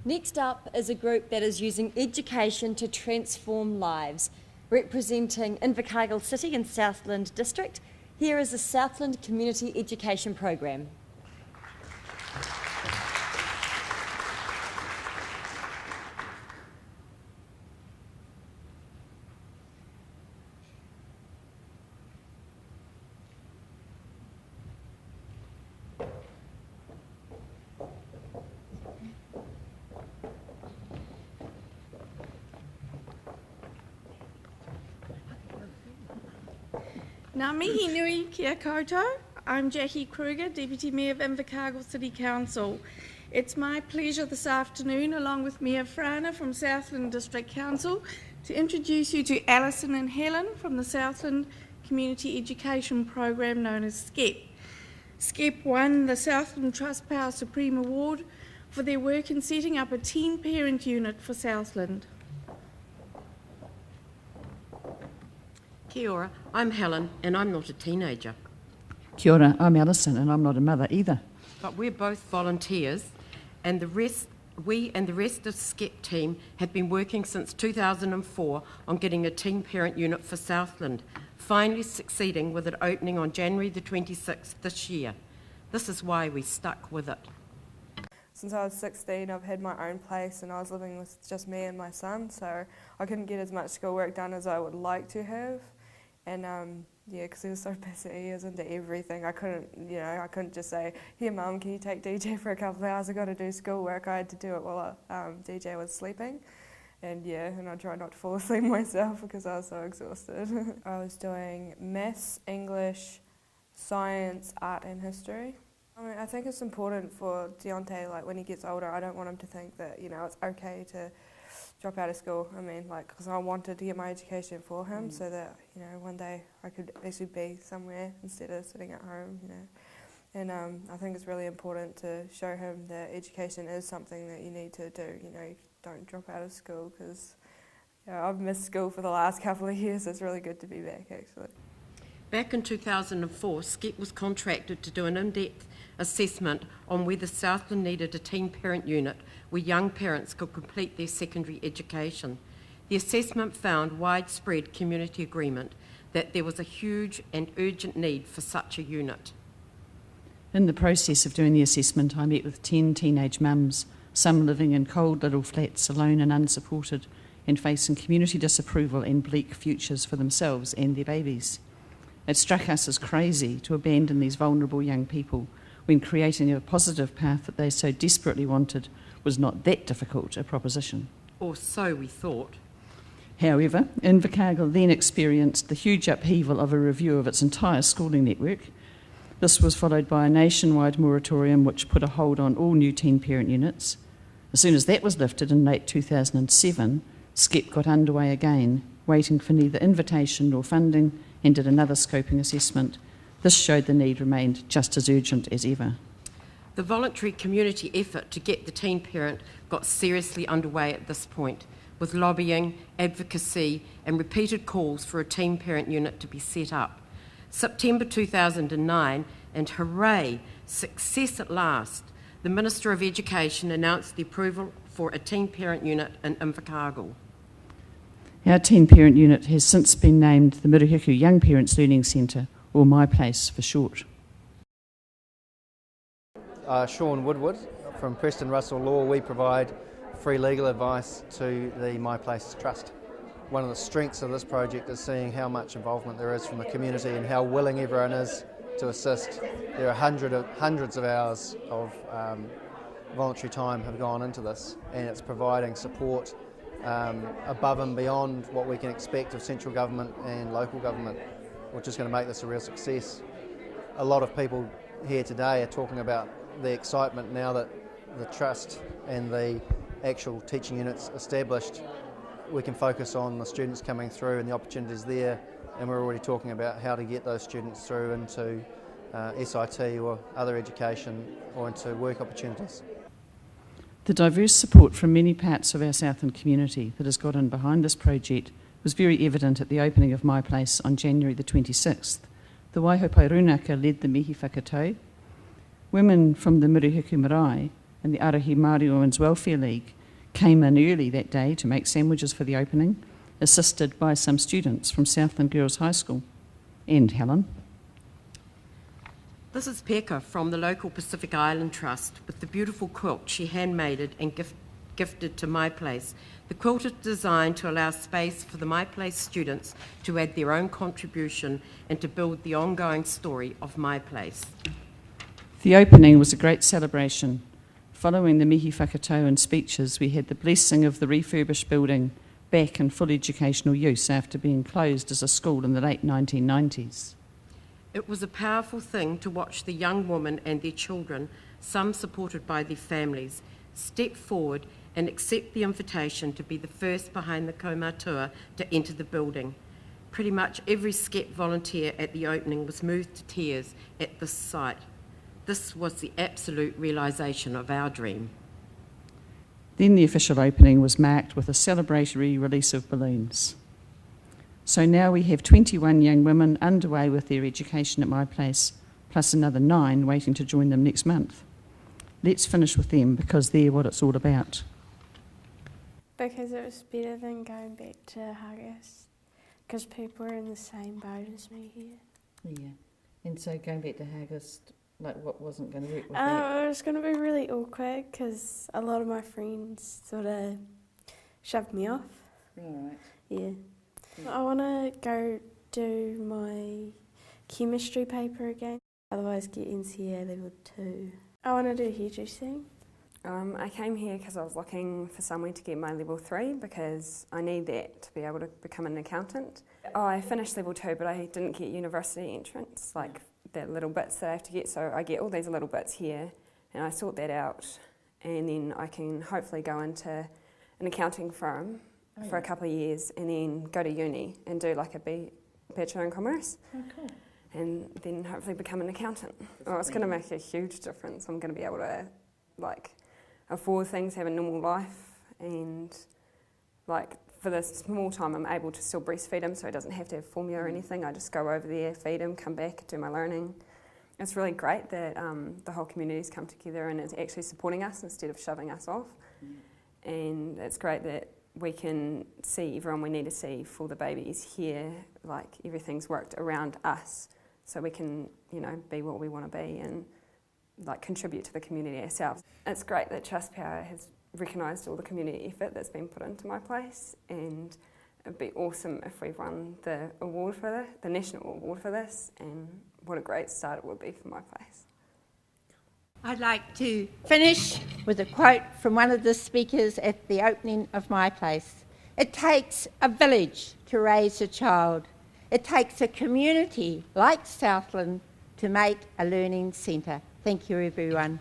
Next up is a group that is using education to transform lives. Representing Invercargill City and Southland District, here is the Southland Community Education Program. Ngā mihi nui kia koutou. I'm Jackie Kruger, Deputy Mayor of Invercargill City Council. It's my pleasure this afternoon, along with Mayor Frana from Southland District Council, to introduce you to Alison and Helen from the Southland Community Education Program known as SCEP. SCEP won the Southland Trustpower Supreme Award for their work in setting up a teen parent unit for Southland. Kia ora, I'm Helen and I'm not a teenager. Kia ora, I'm Alison and I'm not a mother either. But we're both volunteers and we and the rest of the SCEP team have been working since 2004 on getting a teen parent unit for Southland, finally succeeding with it opening on January the 26th this year. This is why we stuck with it. Since I was 16, I've had my own place and I was living with just me and my son, so I couldn't get as much schoolwork done as I would like to have. And yeah, because he was so busy, he was into everything. I couldn't just say, "Here, Mum, can you take DJ for a couple of hours? I got to do schoolwork." I had to do it while DJ was sleeping, and I tried not to fall asleep myself because I was so exhausted. I was doing maths, English, science, art, and history. I think it's important for Deontay, like when he gets older, I don't want him to think that it's okay to drop out of school. Because I wanted to get my education for him so that, one day I could actually be somewhere instead of sitting at home, And I think it's really important to show him that education is something that you need to do, you don't drop out of school because I've missed school for the last couple of years. It's really good to be back, actually. Back in 2004, SCEP was contracted to do an in-depth assessment on whether Southland needed a teen parent unit where young parents could complete their secondary education. The assessment found widespread community agreement that there was a huge and urgent need for such a unit. In the process of doing the assessment, I met with 10 teenage mums, some living in cold little flats, alone and unsupported, and facing community disapproval and bleak futures for themselves and their babies. It struck us as crazy to abandon these vulnerable young people when creating a positive path that they so desperately wanted was not that difficult a proposition. Or so we thought. However, Invercargill then experienced the huge upheaval of a review of its entire schooling network. This was followed by a nationwide moratorium which put a hold on all new teen parent units. As soon as that was lifted in late 2007, SCEP got underway again, waiting for neither invitation nor funding, and did another scoping assessment. This showed the need remained just as urgent as ever. The voluntary community effort to get the teen parent got seriously underway at this point, with lobbying, advocacy and repeated calls for a teen parent unit to be set up. September 2009, and hooray, success at last, the Minister of Education announced the approval for a teen parent unit in Invercargill. Our teen parent unit has since been named the Murihiku Young Parents Learning Centre, or My Place for short. Sean Woodward from Preston Russell Law. We provide free legal advice to the My Place Trust. One of the strengths of this project is seeing how much involvement there is from the community and how willing everyone is to assist. There are hundreds of hours of voluntary time have gone into this, and it's providing support above and beyond what we can expect of central government and local government, which is going to make this a real success. A lot of people here today are talking about the excitement now that the trust and the actual teaching units established. We can focus on the students coming through and the opportunities there, and we're already talking about how to get those students through into SIT or other education or into work opportunities. The diverse support from many parts of our Southland community that has got in behind this project was very evident at the opening of My Place on January the 26th. The Waiho Pairunaka led the mihi whakatau. Women from the Murihiku Marae and the Arahi Māori Women's Welfare League came in early that day to make sandwiches for the opening, assisted by some students from Southland Girls High School. And Helen. This is Pekka from the local Pacific Island Trust with the beautiful quilt she handmade and gifted to My Place. The quilt is designed to allow space for the My Place students to add their own contribution and to build the ongoing story of My Place. The opening was a great celebration. Following the mihi whakatau and speeches, we had the blessing of the refurbished building back in full educational use after being closed as a school in the late 1990s. It was a powerful thing to watch the young women and their children, some supported by their families, step forward and accept the invitation to be the first behind the kaumatua to enter the building. Pretty much every SCEP volunteer at the opening was moved to tears at this site. This was the absolute realisation of our dream. Then the official opening was marked with a celebratory release of balloons. So now we have 21 young women underway with their education at My Place, plus another 9 waiting to join them next month. Let's finish with them because they're what it's all about. Because it was better than going back to Haggis, because people are in the same boat as me here. Yeah, and so going back to Haggis, like what wasn't going to work with that? It was going to be really awkward because a lot of my friends sort of shoved me off. All right. Yeah. I want to go do my chemistry paper again, otherwise get NCA level 2. I want to do hairdressing. I came here because I was looking for somewhere to get my level 3 because I need that to be able to become an accountant. I finished level 2 but I didn't get university entrance, like the little bits that I have to get, so I get all these little bits here and I sort that out and then I can hopefully go into an accounting firm for a couple of years and then go to uni and do like a Bachelor in Commerce. Oh, cool. And then hopefully become an accountant. Oh, it's going to make a huge difference. I'm going to be able to like afford things, have a normal life, and like for this small time I'm able to still breastfeed him so he doesn't have to have formula or anything. I just go over there, feed him, come back, do my learning. It's really great that the whole community's come together and is actually supporting us instead of shoving us off. And it's great that we can see everyone we need to see for the babies here, like everything's worked around us so we can, you know, be what we want to be and like contribute to the community ourselves. It's great that Trust Power has recognised all the community effort that's been put into My Place, and it'd be awesome if we won the award for this, the national award for this, and what a great start it would be for My Place. I'd like to finish with a quote from one of the speakers at the opening of My Place. It takes a village to raise a child. It takes a community like Southland to make a learning centre. Thank you, everyone.